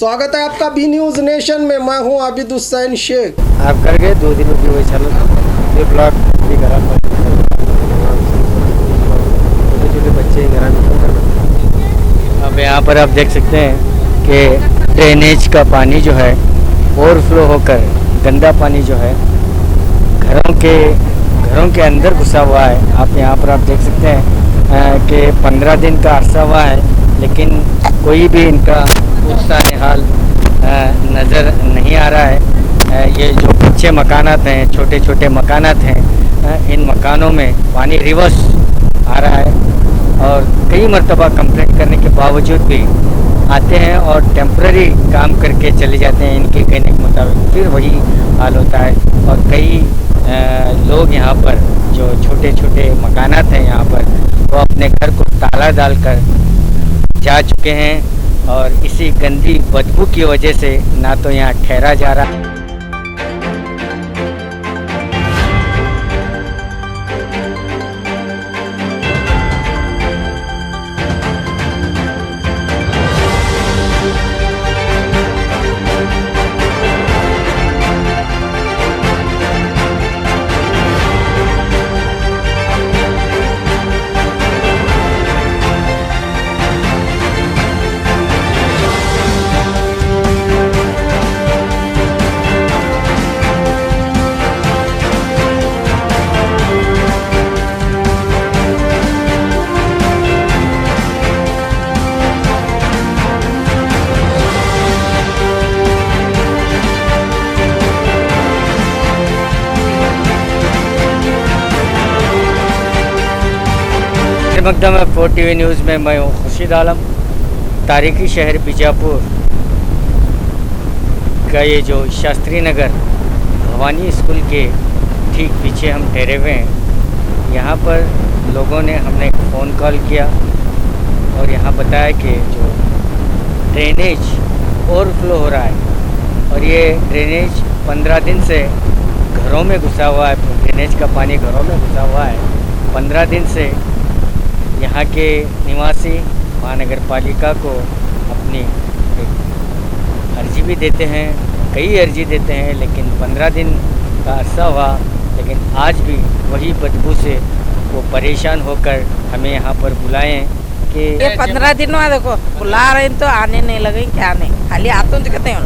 स्वागत है आपका बी न्यूज नेशन में। मैं हूं आबिद हुसैन शेख। आप कर गए 2 दिनों की वही चलो ये ब्लॉक भी करा छोटे छोटे बच्चे घर में। अब यहाँ पर आप देख सकते हैं कि ड्रेनेज का पानी जो है ओवरफ्लो होकर गंदा पानी जो है घरों के अंदर घुसा हुआ है। आप यहाँ पर आप देख सकते हैं कि 15 दिन का अरसा हुआ है, लेकिन कोई भी इनका पूछता हाल नज़र नहीं आ रहा है। ये जो कच्चे मकानात हैं, छोटे छोटे मकानात हैं, इन मकानों में पानी रिवर्स आ रहा है और कई मरतबा कंप्लेंट करने के बावजूद भी आते हैं और टेम्पररी काम करके चले जाते हैं। इनके कहने के मुताबिक फिर वही हाल होता है और कई लोग यहाँ पर जो छोटे छोटे मकानात हैं यहाँ पर वो अपने घर को ताला डालकर जा चुके हैं और इसी गंदी बदबू की वजह से ना तो यहाँ ठहरा जा रहा है। मकदम है 4 TV न्यूज़ में मैं हूँ खुर्शीद आलम। तारीखी शहर बीजापुर का ये जो शास्त्री नगर भवानी स्कूल के ठीक पीछे हम ठहरे हुए हैं। यहाँ पर लोगों ने हमने फ़ोन कॉल किया और यहाँ बताया कि जो ड्रेनेज ओवरफ्लो हो रहा है और ये ड्रेनेज 15 दिन से घरों में घुसा हुआ है। ड्रेनेज का पानी घरों में घुसा हुआ है 15 दिन से। यहाँ के निवासी महानगर पालिका को अपनी एक अर्जी भी देते हैं, कई अर्जी देते हैं, लेकिन 15 दिन का अरसा हुआ, लेकिन आज भी वही बदबू से वो परेशान होकर हमें यहाँ पर बुलाएं कि ये 15 दिन हुआ। देखो बुला रहे हैं तो आने नहीं लगे, क्या नहीं, खाली आतों कहते हैं,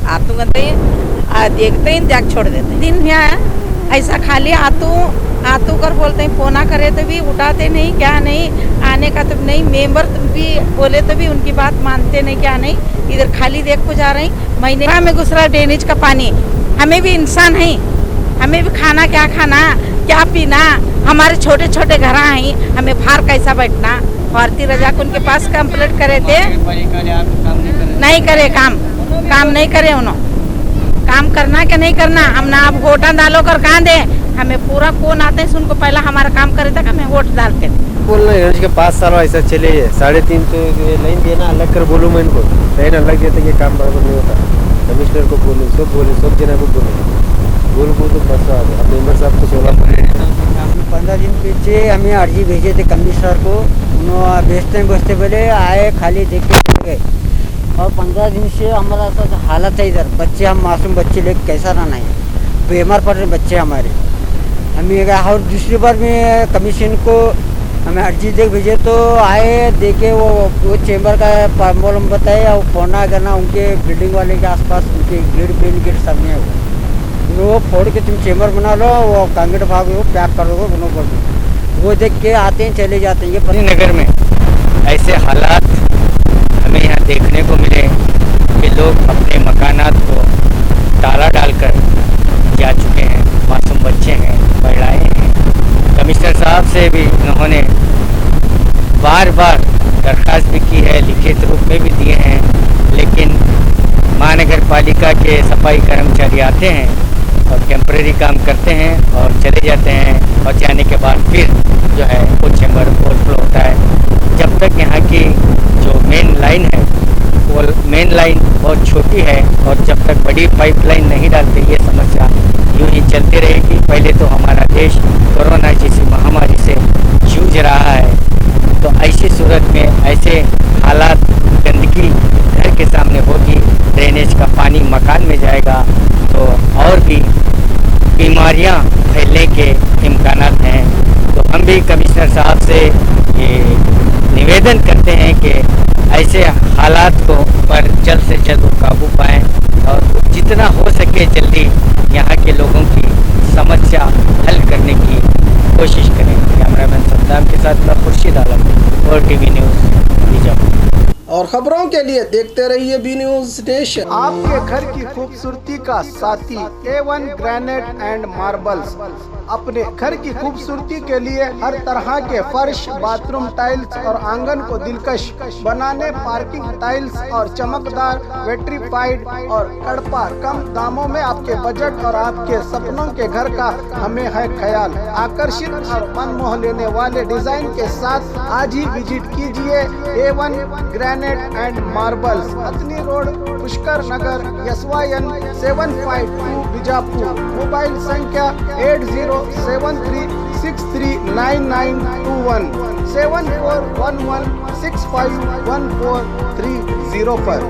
आतों कहते हैं, देखते हैं जाग छोड़ देते हैं। दिन यहाँ ऐसा खाली आतू कर बोलते हैं, फोना करे तो भी उठाते नहीं, क्या नहीं, आने का तो नहीं, मेंबर भी बोले तो भी उनकी बात मानते नहीं, क्या नहीं, इधर खाली देख को जा रही। महीने में घुस रहा ड्रेनेज का पानी। हमें भी इंसान है, हमें भी खाना क्या खाना क्या पीना, हमारे छोटे छोटे घर हैं, हमें बाहर कैसा बैठना। भारतीय रजा को उनके पास कंप्लेंट करे थे, नहीं करे काम नहीं करे उन्होंने। काम करना क्या नहीं करना, हम ना आप वोटा डालो कर कहाँ दे, हमें पूरा कौन आते हैं उनको पहला हमारा काम करे तक हमें वोट डालते थे। बोलना है 5 साल ऐसा चले 3.5 तो लाइन देना अलग कर बोलूँ मैं इनको, लाइन अलग देते कि काम बराबर नहीं होता। कमिश्नर को बोले सब जना को बोल तो बस अब मेम्बर साहब को 16 15 दिन पीछे हमें अर्जी भेजे थे कमिश्नर को। उन्होंने बसते पहले आए, खाली देख के चले गए और 15 दिन से हमारा ऐसा हालत है इधर। बच्चे, हम मासूम बच्चे लेकर कैसा रहना है, बीमार पड़ रहे बच्चे हमारे। हमें और दूसरी बार में कमीशन को हमें अर्जी देख भेजे तो आए, देखे वो चेंबर का प्रॉब्लम बताए और फोना करना उनके बिल्डिंग वाले के आसपास उनके गेट सब में वो फोड़ के तुम चेंबर बना लो, वो कांगड़ भाग वो पैक कर दो, दोनों कर दो। वो देख के आते हैं चले जाते हैं। ये नगर में ऐसे हालात हमें यहाँ देखने को मिले कि लोग अपने मकानात को ताला डालकर जा चुके हैं। मासूम बच्चे हैं, महिलाएं हैं। कमिश्नर साहब से भी उन्होंने बार दरख्वास्त भी की है, लिखित रूप में भी दिए हैं, लेकिन महानगर पालिका के सफाई कर्मचारी आते हैं और टेम्परेरी काम करते हैं और चले जाते हैं और जाने के बाद फिर जो है वो चैम्बर ओवरफ्लो होता है। जब तक यहाँ की जो मेन लाइन है वो मेन लाइन बहुत छोटी है और जब तक बड़ी पाइपलाइन नहीं डालते ये समस्या यूँ ही चलती रहेगी। पहले तो हमारा देश कोरोना जैसी महामारी से जूझ रहा है, तो ऐसी सूरत में ऐसे हालात गंदगी घर के सामने होगी ड्रेनेज का पानी मकान में जाएगा तो और भी बीमारियां फैलने के इम्कानात हैं। तो हम भी कमिश्नर साहब से ये निवेदन करते हैं कि ऐसे हालात को पर जल्द से जल्द वो काबू पाएँ और जितना हो सके जल्दी यहाँ के लोगों की समस्या हल करने की कोशिश करें। कैमरामैन सद्दाम के साथ मैं खुर्शीद आलम और टीवी न्यूज़ बीजापुर। और खबरों के लिए देखते रहिए बी न्यूज़ नेशन। आपके घर की खूबसूरती का साथी A1 ग्रेनाइट एंड मार्बल्स। अपने घर की खूबसूरती के लिए हर तरह के फर्श, बाथरूम टाइल्स और आंगन को दिलकश बनाने पार्किंग टाइल्स और चमकदार वेट्रीफाइड और कड़पा कम दामों में आपके बजट और आपके सपनों के घर का हमें है ख्याल। आकर्षित और मन मोह लेने वाले डिजाइन के साथ आज ही विजिट कीजिए A1 granite and marbles, Hathni road, Pushkar Nagar, SYN 752 Bijapur. Mobile संख्या 8073639921 7411651430 पर।